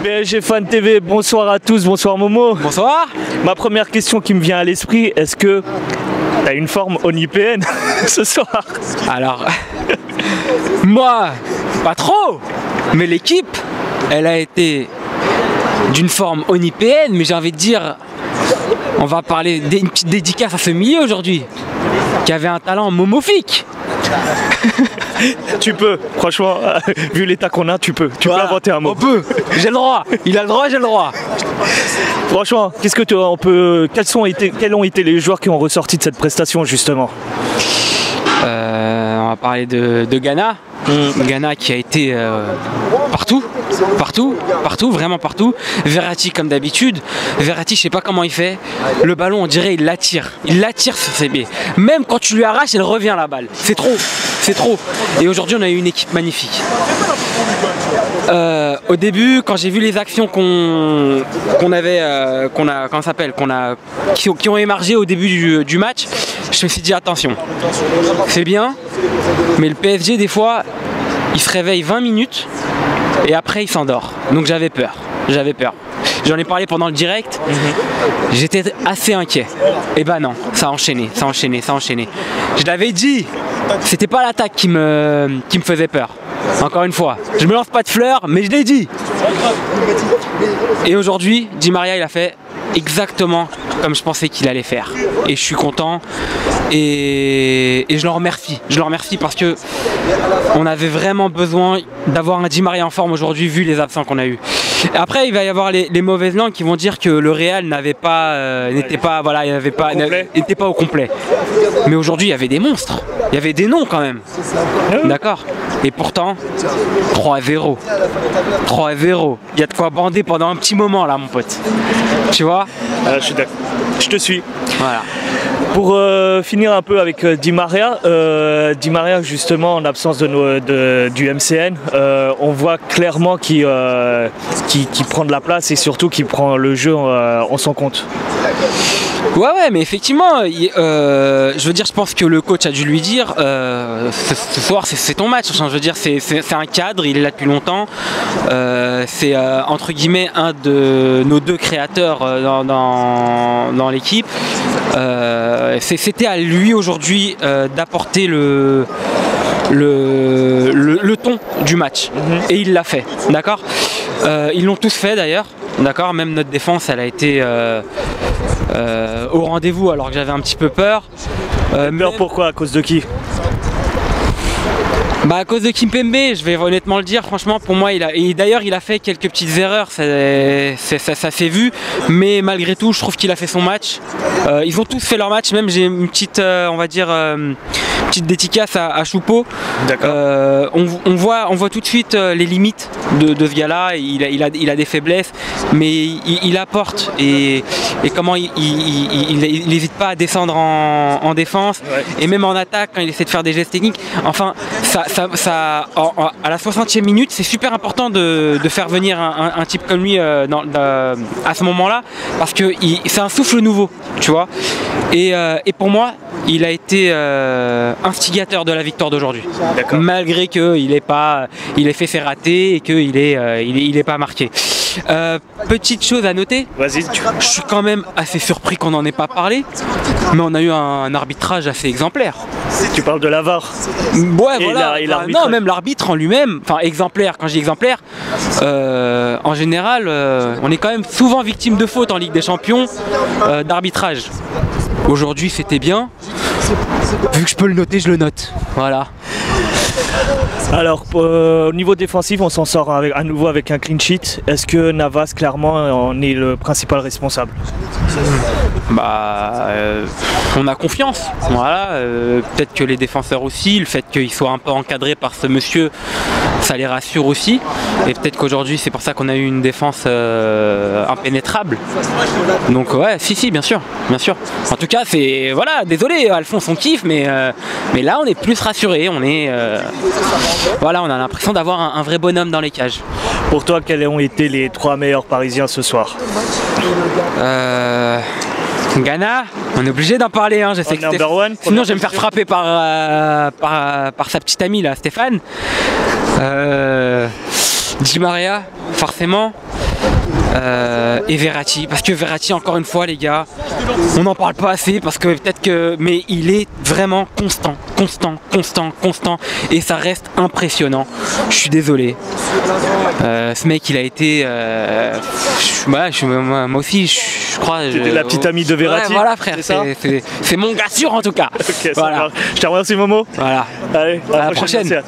PSG Fan TV, bonsoir à tous, bonsoir Momo. Bonsoir. Ma première question qui me vient à l'esprit, est-ce que t'as une forme onipéenne ce soir? Alors, moi, pas trop, mais l'équipe, elle a été d'une forme onipéenne, mais j'ai envie de dire, on va parler d'une petite dédicace à ce milieu aujourd'hui, qui avait un talent momofique. Tu peux, franchement, vu l'état qu'on a, tu peux inventer un mot. On peut, j'ai le droit, il a le droit, j'ai le droit. Franchement, quels ont été les joueurs qui ont ressorti de cette prestation justement? On va parler de Ghana. Ghana qui a été partout, vraiment partout. Verratti comme d'habitude. Verratti, je sais pas comment il fait. Le ballon, on dirait, il l'attire sur ses pieds. Même quand tu lui arraches, elle revient la balle. C'est trop. Et aujourd'hui, on a eu une équipe magnifique. Au début, quand j'ai vu les actions qui ont émergé au début du match, je me suis dit attention, c'est bien, mais le PSG des fois, il se réveille 20 minutes et après il s'endort. Donc j'avais peur. J'en ai parlé pendant le direct, j'étais assez inquiet. Et ben non, ça a enchaîné. Je l'avais dit, c'était pas l'attaque qui me faisait peur. Encore une fois, je me lance pas de fleurs, mais je l'ai dit. Et aujourd'hui, Di Maria, il a fait exactement comme je pensais qu'il allait faire. Et je suis content et je le remercie. Parce que on avait vraiment besoin d'avoir un Di Maria en forme aujourd'hui vu les absents qu'on a eu. Après, il va y avoir les mauvaises langues qui vont dire que le Real n'était pas au complet. Mais aujourd'hui, il y avait des monstres. Il y avait des noms quand même. D'accord. Et pourtant, 3-0. Il y a de quoi bander pendant un petit moment là, mon pote. Tu vois? Je suis d'accord. Je te suis. Voilà. Pour finir un peu avec Di Maria justement en absence du MCN, on voit clairement qu'il prend de la place et surtout qu'il prend le jeu en son compte. Ouais, mais effectivement, je veux dire, je pense que le coach a dû lui dire ce soir c'est ton match. Enfin, je veux dire, c'est un cadre, il est là depuis longtemps. C'est entre guillemets un de nos deux créateurs dans l'équipe. C'était à lui aujourd'hui d'apporter le ton du match. Et il l'a fait, d'accord. Ils l'ont tous fait d'ailleurs, d'accord. Même notre défense, elle a été au rendez-vous alors que j'avais un petit peu peur. Pourquoi? À cause de qui? À cause de Kimpembe, je vais honnêtement le dire, franchement pour moi d'ailleurs il a fait quelques petites erreurs, ça s'est vu, mais malgré tout je trouve qu'il a fait son match. Ils ont tous fait leur match, même j'ai une petite petite dédicace à Choupo. On voit tout de suite les limites de ce gars-là. Il a des faiblesses, mais il apporte et comment il n'hésite pas à descendre en défense, et même en attaque quand il essaie de faire des gestes techniques. Enfin, à la 60e minute, c'est super important de faire venir un type comme lui à ce moment-là, parce que c'est un souffle nouveau, tu vois. Et pour moi, il a été instigateur de la victoire d'aujourd'hui, malgré qu'il ait fait ses ratés et qu'il n'est pas marqué. Petite chose à noter, je suis quand même assez surpris qu'on n'en ait pas parlé, mais on a eu un arbitrage assez exemplaire. Tu parles de la VAR? Ouais, voilà. Non, même l'arbitre en lui-même, enfin exemplaire, quand je dis exemplaire, en général, on est quand même souvent victime de fautes en Ligue des Champions, d'arbitrage. Aujourd'hui, c'était bien. Vu que je peux le noter, je le note. Voilà. Alors, au niveau défensif, on s'en sort à nouveau avec un clean sheet. Est-ce que Navas, clairement, en est le principal responsable? On a confiance. Voilà. Peut-être que les défenseurs aussi, le fait qu'ils soient un peu encadrés par ce monsieur, ça les rassure aussi. Et peut-être qu'aujourd'hui, c'est pour ça qu'on a eu une défense impénétrable. Donc ouais, si, bien sûr. En tout cas, c'est voilà. Désolé, Alphonse, on kiffe, mais là, on est plus rassuré. Voilà, on a l'impression d'avoir un vrai bonhomme dans les cages. Pour toi, quels ont été les 3 meilleurs Parisiens ce soir? Ghana, on est obligé d'en parler, hein. Sinon je vais me faire frapper par sa petite amie là, Stéphane. Di Maria, forcément. et Verratti, parce que Verratti, encore une fois les gars, on n'en parle pas assez parce que peut-être que, mais il est vraiment constant et ça reste impressionnant. Je suis désolé, ce mec il a été moi aussi je crois c'était la petite amie de Verratti. Ouais, voilà frère, c'est mon gars sûr en tout cas. Okay, voilà. je te remercie Momo. Voilà, allez, à la prochaine.